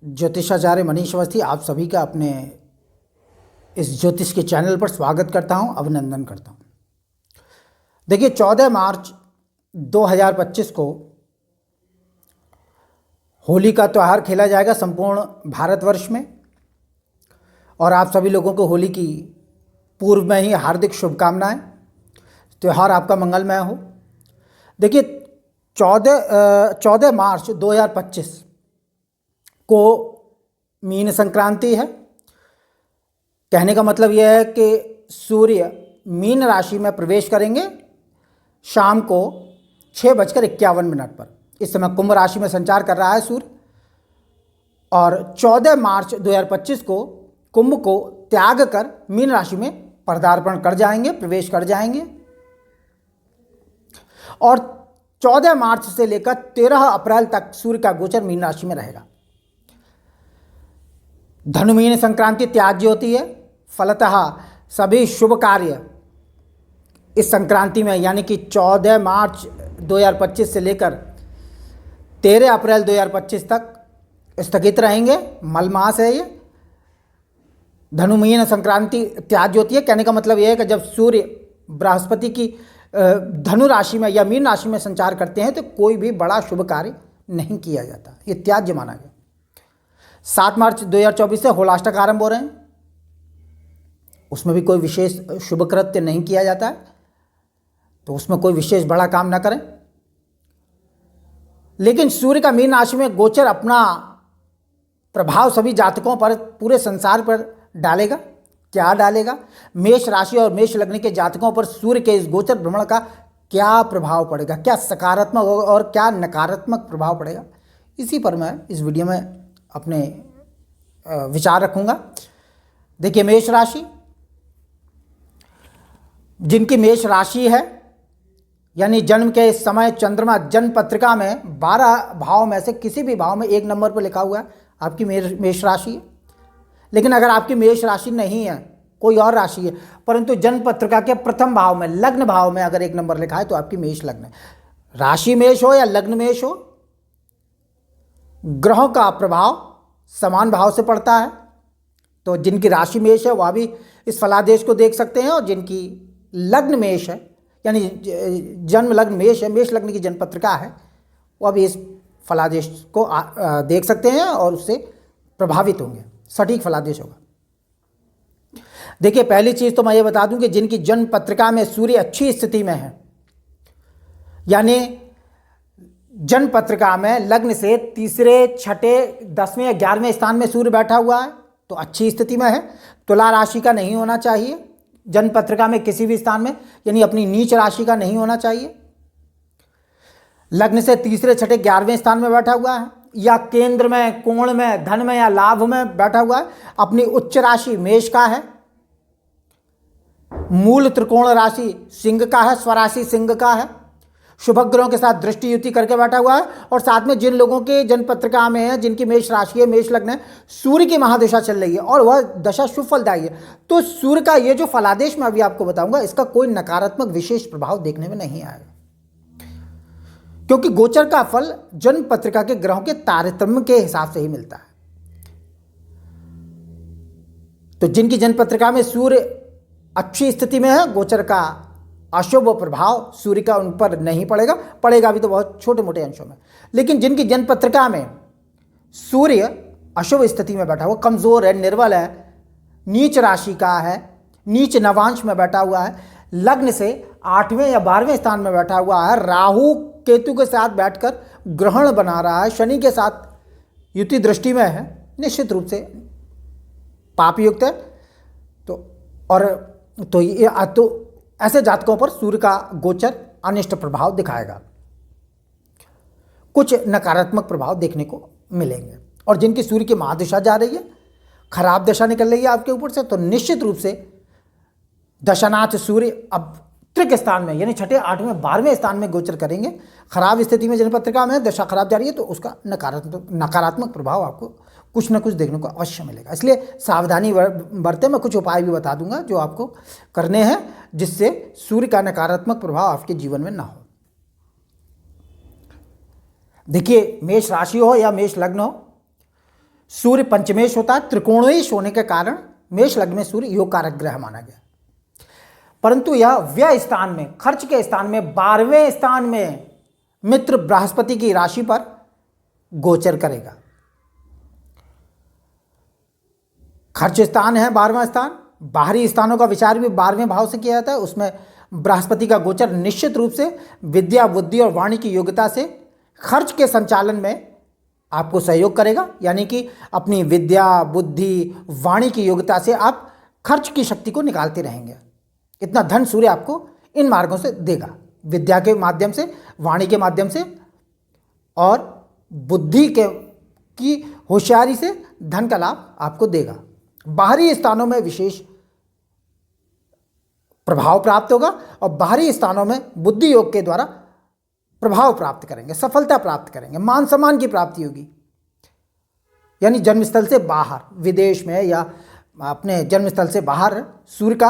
ज्योतिषाचार्य मनीष अवस्थी आप सभी का अपने इस ज्योतिष के चैनल पर स्वागत करता हूं, अभिनंदन करता हूं। देखिए 14 मार्च 2025 को होली का त्यौहार खेला जाएगा संपूर्ण भारतवर्ष में, और आप सभी लोगों को होली की पूर्व में ही हार्दिक शुभकामनाएं। त्यौहार आपका मंगलमय हो। देखिए 14 मार्च 2025 को मीन संक्रांति है। कहने का मतलब यह है कि सूर्य मीन राशि में प्रवेश करेंगे शाम को 6:51 पर। इस समय कुंभ राशि में संचार कर रहा है सूर्य, और 14 मार्च 2025 को कुंभ को त्याग कर मीन राशि में पदार्पण कर जाएंगे, प्रवेश कर जाएंगे। और 14 मार्च से लेकर 13 अप्रैल तक सूर्य का गोचर मीन राशि में रहेगा। धनुमीन संक्रांति त्याज्य होती है, फलतः सभी शुभ कार्य इस संक्रांति में यानी कि 14 मार्च 2025 से लेकर 13 अप्रैल 2025 तक स्थगित रहेंगे। मल मास है ये। धनुमीन संक्रांति त्याज्य होती है। कहने का मतलब यह है कि जब सूर्य बृहस्पति की धनु राशि में या मीन राशि में संचार करते हैं तो कोई भी बड़ा शुभ कार्य नहीं किया जाता, ये त्याज्य माना गया। 7 मार्च 2024 से होलाष्टक आरंभ हो रहे हैं, उसमें भी कोई विशेष शुभ कृत्य नहीं किया जाता है, तो उसमें कोई विशेष बड़ा काम ना करें। लेकिन सूर्य का मीन राशि में गोचर अपना प्रभाव सभी जातकों पर, पूरे संसार पर डालेगा। क्या डालेगा? मेष राशि और मेष लग्न के जातकों पर सूर्य के इस गोचर भ्रमण का क्या प्रभाव पड़ेगा, क्या सकारात्मक और क्या नकारात्मक प्रभाव पड़ेगा, इसी पर मैं इस वीडियो में अपने विचार रखूंगा। देखिए मेष राशि, जिनकी मेष राशि है यानी जन्म के समय चंद्रमा जन्म पत्रिका में 12 भाव में से किसी भी भाव में 1 नंबर पर लिखा हुआ है, आपकी मेष राशि है। लेकिन अगर आपकी मेष राशि नहीं है, कोई और राशि है, परंतु जन्म पत्रिका के प्रथम भाव में लग्न भाव में अगर 1 नंबर लिखा है तो आपकी मेष लग्न है। राशि मेष हो या लग्न मेष हो, ग्रहों का प्रभाव समान भाव से पड़ता है। तो जिनकी राशि मेष है वह भी इस फलादेश को देख सकते हैं, और जिनकी लग्न मेष है यानी जन्म लग्न मेष है, मेष लग्न की जन्म पत्रिका है, वह भी इस फलादेश को देख सकते हैं और उससे प्रभावित होंगे। सटीक फलादेश होगा। देखिए पहली चीज तो मैं ये बता दूं कि जिनकी जन्म पत्रिका में सूर्य अच्छी स्थिति में है, यानी जन्म पत्रिका में लग्न से तीसरे, छठे, 10वें या 11वें स्थान में सूर्य बैठा हुआ है तो अच्छी स्थिति में है। तुला राशि का नहीं होना चाहिए जन्म पत्रिका में किसी भी स्थान में, यानी अपनी नीच राशि का नहीं होना चाहिए। लग्न से तीसरे, छठे, 11वें स्थान में बैठा हुआ है, या केंद्र में, कोण में, धन में या लाभ में बैठा हुआ है। अपनी उच्च राशि मेष का है, मूल त्रिकोण राशि सिंह का है, स्वराशि सिंह का है, शुभ ग्रहों के साथ दृष्टि युति करके बैठा हुआ है। और साथ में जिन लोगों के जन्म पत्रिका में है, जिनकी मेष राशि है, मेष लग्न है, सूर्य की महादशा चल रही है और वह दशा शुभ फलदायी है, तो सूर्य का ये जो फलादेश मैं अभी आपको बताऊंगा इसका कोई नकारात्मक विशेष प्रभाव देखने में नहीं आएगा, क्योंकि गोचर का फल जन्म पत्रिका के ग्रहों के तारतम्य के हिसाब से ही मिलता है। तो जिनकी जन्म पत्रिका में सूर्य अच्छी स्थिति में है, गोचर का अशुभ प्रभाव सूर्य का उन पर नहीं पड़ेगा, पड़ेगा भी तो बहुत छोटे मोटे अंशों में। लेकिन जिनकी जन्म पत्रिका में सूर्य अशुभ स्थिति में बैठा हुआ, कमजोर है, निर्बल है, नीच राशि का है, नीच नवांश में बैठा हुआ है, लग्न से 8वें या 12वें स्थान में बैठा हुआ है, राहु केतु के साथ बैठकर ग्रहण बना रहा है, शनि के साथ युति दृष्टि में है, निश्चित रूप से पाप युक्त है। तो ऐसे जातकों पर सूर्य का गोचर अनिष्ट प्रभाव दिखाएगा, कुछ नकारात्मक प्रभाव देखने को मिलेंगे। और जिनकी सूर्य की महादशा जा रही है, खराब दशा निकल रही है आपके ऊपर से, तो निश्चित रूप से दशानाथ सूर्य अब त्रिक स्थान में यानी छठे, 8वें, 12वें स्थान में गोचर करेंगे। खराब स्थिति में जन्म पत्रिका में दशा खराब जा रही है तो उसका नकारात्मक प्रभाव आपको कुछ ना कुछ देखने को अवश्य मिलेगा। इसलिए सावधानी बरतें। मैं कुछ उपाय भी बता दूंगा जो आपको करने हैं जिससे सूर्य का नकारात्मक प्रभाव आपके जीवन में ना हो। देखिए मेष राशि हो या मेष लग्न हो, सूर्य पंचमेश होता है, त्रिकोणेश होने के कारण मेष लग्न में सूर्य योग कारक ग्रह माना गया। परंतु यह व्यय स्थान में, खर्च के स्थान में, 12वें स्थान में मित्र बृहस्पति की राशि पर गोचर करेगा। खर्च स्थान है 12वां स्थान, बाहरी स्थानों का विचार भी 12वें भाव से किया जाता है। उसमें बृहस्पति का गोचर निश्चित रूप से विद्या, बुद्धि और वाणी की योग्यता से खर्च के संचालन में आपको सहयोग करेगा। यानी कि अपनी विद्या, बुद्धि, वाणी की योग्यता से आप खर्च की शक्ति को निकालते रहेंगे। इतना धन सूर्य आपको इन मार्गों से देगा, विद्या के माध्यम से, वाणी के माध्यम से और बुद्धि की होशियारी से धन का लाभ आपको देगा। बाहरी स्थानों में विशेष प्रभाव प्राप्त होगा और बाहरी स्थानों में बुद्धि योग के द्वारा प्रभाव प्राप्त करेंगे, सफलता प्राप्त करेंगे, मान सम्मान की प्राप्ति होगी। यानी जन्मस्थल से बाहर, विदेश में या अपने जन्मस्थल से बाहर सूर्य का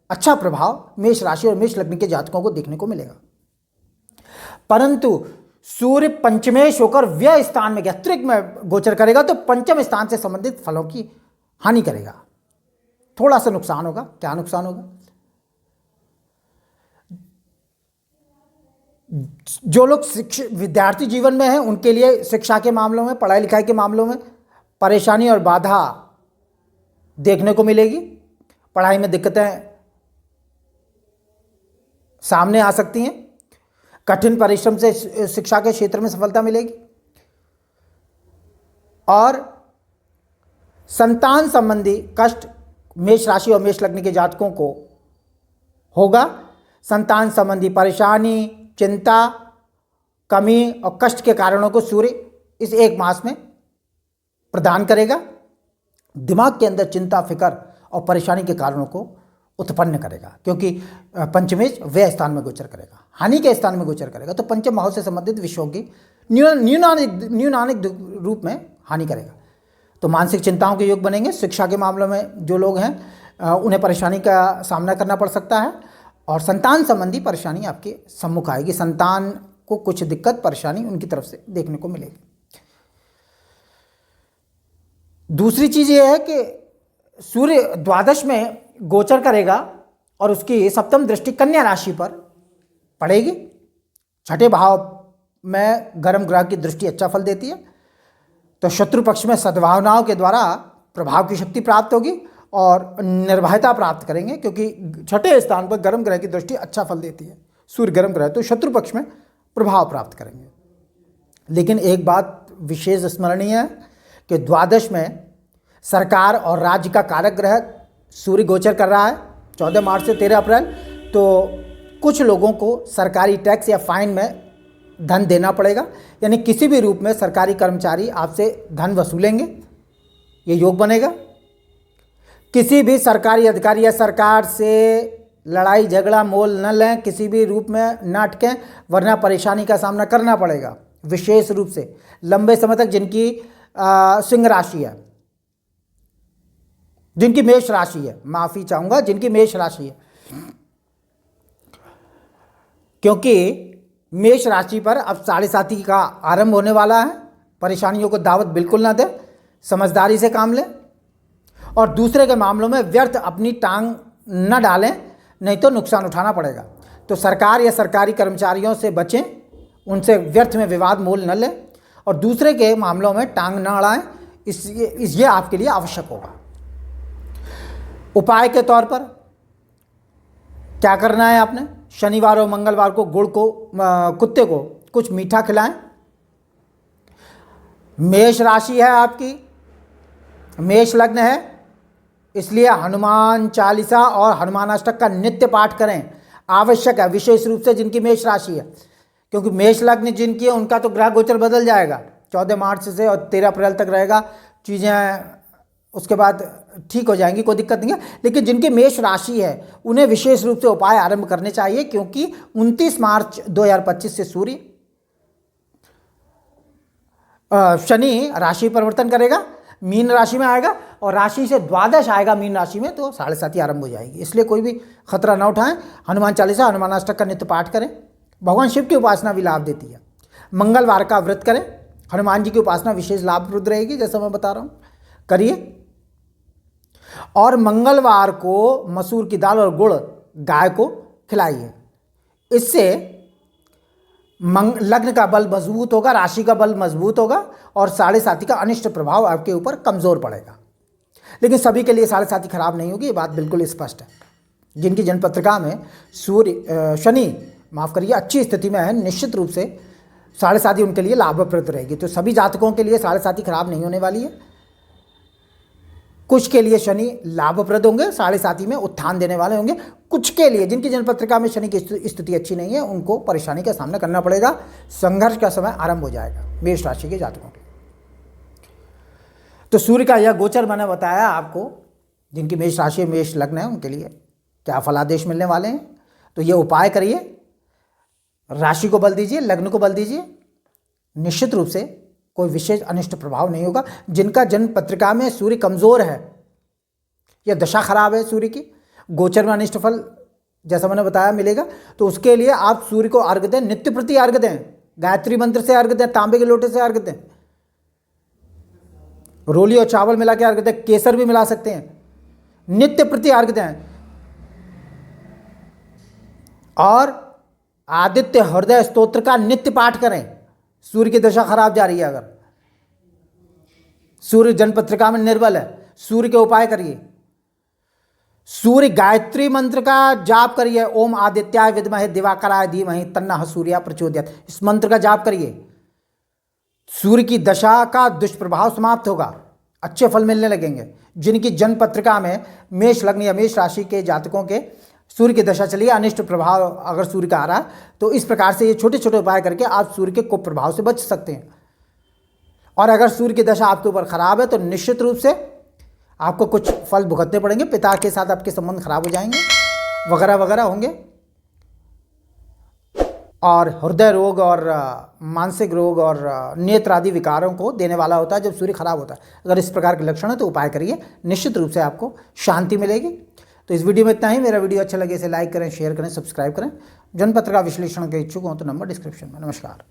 अच्छा प्रभाव मेष राशि और मेष लग्न के जातकों को देखने को मिलेगा। परंतु सूर्य पंचमेश होकर व्यय स्थान में गया, त्रिक में गोचर करेगा तो पंचम स्थान से संबंधित फलों की हानि करेगा, थोड़ा सा नुकसान होगा। क्या नुकसान होगा? जो लोग विद्यार्थी जीवन में हैं उनके लिए शिक्षा के मामलों में, पढ़ाई लिखाई के मामलों में परेशानी और बाधा देखने को मिलेगी। पढ़ाई में दिक्कतें सामने आ सकती हैं। कठिन परिश्रम से शिक्षा के क्षेत्र में सफलता मिलेगी और संतान संबंधी कष्ट मेष राशि और मेष लग्न के जातकों को होगा। संतान संबंधी परेशानी, चिंता, कमी और कष्ट के कारणों को सूर्य इस एक मास में प्रदान करेगा। दिमाग के अंदर चिंता, फिक्र और परेशानी के कारणों को उत्पन्न करेगा, क्योंकि पंचमेश व्यय स्थान में गोचर करेगा, हानि के स्थान में गोचर करेगा। तो पंचम भाव से संबंधित विषयों की न्यूनानिक रूप में हानि करेगा। तो मानसिक चिंताओं के योग बनेंगे। शिक्षा के मामलों में जो लोग हैं उन्हें परेशानी का सामना करना पड़ सकता है और संतान संबंधी परेशानी आपके सम्मुख आएगी। संतान को कुछ दिक्कत, परेशानी उनकी तरफ से देखने को मिलेगी। दूसरी चीज़ ये है कि सूर्य द्वादश में गोचर करेगा और उसकी सप्तम दृष्टि कन्या राशि पर पड़ेगी। छठे भाव में गर्म ग्रह की दृष्टि अच्छा फल देती है, तो शत्रु पक्ष में सद्भावनाओं के द्वारा प्रभाव की शक्ति प्राप्त होगी और निर्भयता प्राप्त करेंगे, क्योंकि छठे स्थान पर गर्म ग्रह की दृष्टि अच्छा फल देती है। सूर्य गर्म ग्रह, तो शत्रु पक्ष में प्रभाव प्राप्त करेंगे। लेकिन एक बात विशेष स्मरणीय है कि द्वादश में सरकार और राज्य का कारक ग्रह सूर्य गोचर कर रहा है 14 मार्च से 13 अप्रैल। तो कुछ लोगों को सरकारी टैक्स या फाइन में धन देना पड़ेगा, यानी किसी भी रूप में सरकारी कर्मचारी आपसे धन वसूलेंगे, ये योग बनेगा। किसी भी सरकारी अधिकारी या सरकार से लड़ाई झगड़ा मोल न लें, किसी भी रूप में न अटकें, वरना परेशानी का सामना करना पड़ेगा। विशेष रूप से लंबे समय तक जिनकी सिंह राशि है, जिनकी मेष राशि है, माफ़ी चाहूँगा, जिनकी मेष राशि है, क्योंकि मेष राशि पर अब 7.5 का आरंभ होने वाला है। परेशानियों को दावत बिल्कुल ना दें, समझदारी से काम लें और दूसरे के मामलों में व्यर्थ अपनी टांग न डालें, नहीं तो नुकसान उठाना पड़ेगा। तो सरकार या सरकारी कर्मचारियों से बचें, उनसे व्यर्थ में विवाद मोल न लें और दूसरे के मामलों में टांग न अड़ाएं। ये आपके लिए आवश्यक होगा। उपाय के तौर पर क्या करना है आपने? शनिवार और मंगलवार को गुड़ को, कुत्ते को कुछ मीठा खिलाएं। मेष राशि है आपकी, मेष लग्न है, इसलिए हनुमान चालीसा और हनुमान अष्टक का नित्य पाठ करें, आवश्यक है। विशेष रूप से जिनकी मेष राशि है, क्योंकि मेष लग्न जिनकी है उनका तो ग्रह गोचर बदल जाएगा 14 मार्च से और 13 अप्रैल तक रहेगा। चीज़ें उसके बाद ठीक हो जाएंगी, कोई दिक्कत नहीं है। लेकिन जिनकी मेष राशि है उन्हें विशेष रूप से उपाय आरंभ करने चाहिए, क्योंकि 29 मार्च 2025 से सूर्य शनि राशि परिवर्तन करेगा, मीन राशि में आएगा और राशि से द्वादश आएगा मीन राशि में, तो 7.5 आरंभ हो जाएगी। इसलिए कोई भी खतरा ना उठाएं। हनुमान चालीसा, हनुमान अष्टक का नित्य पाठ करें। भगवान शिव की उपासना भी लाभ देती है। मंगलवार का व्रत करें, हनुमान जी की उपासना विशेष लाभप्रद रहेगी, जैसा मैं बता रहा हूँ, करिए। और मंगलवार को मसूर की दाल और गुड़ गाय को खिलाइए। इससे लग्न का बल मजबूत होगा, राशि का बल मजबूत होगा और साढ़े साथी का अनिष्ट प्रभाव आपके ऊपर कमज़ोर पड़ेगा। लेकिन सभी के लिए साढ़े साथी खराब नहीं होगी, ये बात बिल्कुल स्पष्ट है। जिनकी जन्मपत्रिका में शनि अच्छी स्थिति में है, निश्चित रूप से साढ़े साथी उनके लिए लाभप्रद रहेगी। तो सभी जातकों के लिए साढ़े साथी खराब नहीं होने वाली है। कुछ के लिए शनि लाभप्रद होंगे, साढ़े साथी में उत्थान देने वाले होंगे। कुछ के लिए जिनकी जन्मपत्रिका में शनि की स्थिति अच्छी नहीं है, उनको परेशानी का सामना करना पड़ेगा, संघर्ष का समय आरंभ हो जाएगा मेष राशि के जातकों के। तो सूर्य का यह गोचर मैंने बताया आपको, जिनकी मेष राशि मेष लग्न है उनके लिए क्या फलादेश मिलने वाले हैं। तो ये उपाय करिए, राशि को बल दीजिए, लग्न को बल दीजिए, निश्चित रूप से कोई विशेष अनिष्ट प्रभाव नहीं होगा। जिनका जन्म पत्रिका में सूर्य कमज़ोर है या दशा खराब है सूर्य की, गोचर में अनिष्ट फल जैसा मैंने बताया मिलेगा, तो उसके लिए आप सूर्य को अर्घ दें, नित्य प्रति अर्घ दें, गायत्री मंत्र से अर्घ दें, तांबे के लोटे से अर्घ दें, रोली और चावल मिला के अर्घ दें, केसर भी मिला सकते हैं, नित्य प्रति अर्घ दें। और आदित्य हृदय स्तोत्र का नित्य पाठ करें। सूर्य की दशा खराब जा रही है, अगर सूर्य जन्मपत्रिका में निर्बल है, सूर्य के उपाय करिए। सूर्य गायत्री मंत्र का जाप करिए, ओम आदित्याय विद्महे दिवाकराय धीमहि तन्नः सूर्य प्रचोदयात्, इस मंत्र का जाप करिए। सूर्य की दशा का दुष्प्रभाव समाप्त होगा, अच्छे फल मिलने लगेंगे। जिनकी जन्म पत्रिका में मेष लग्न या मेष राशि के जातकों के सूर्य की दशा चलिए, अनिष्ट प्रभाव अगर सूर्य का आ रहा है, तो इस प्रकार से ये छोटे छोटे उपाय करके आप सूर्य के कुप्रभाव से बच सकते हैं। और अगर सूर्य की दशा आपके ऊपर खराब है तो निश्चित रूप से आपको कुछ फल भुगतने पड़ेंगे, पिता के साथ आपके संबंध खराब हो जाएंगे, वगैरह वगैरह होंगे। और हृदय रोग और मानसिक रोग और नेत्र आदि विकारों को देने वाला होता है जब सूर्य खराब होता है। अगर इस प्रकार के लक्षण है तो उपाय करिए, निश्चित रूप से आपको शांति मिलेगी। तो इस वीडियो में इतना ही। मेरा वीडियो अच्छा लगे इसे लाइक करें, शेयर करें, सब्सक्राइब करें। जन्मपत्रिका विश्लेषण के इच्छुक हों तो नंबर डिस्क्रिप्शन में। नमस्कार।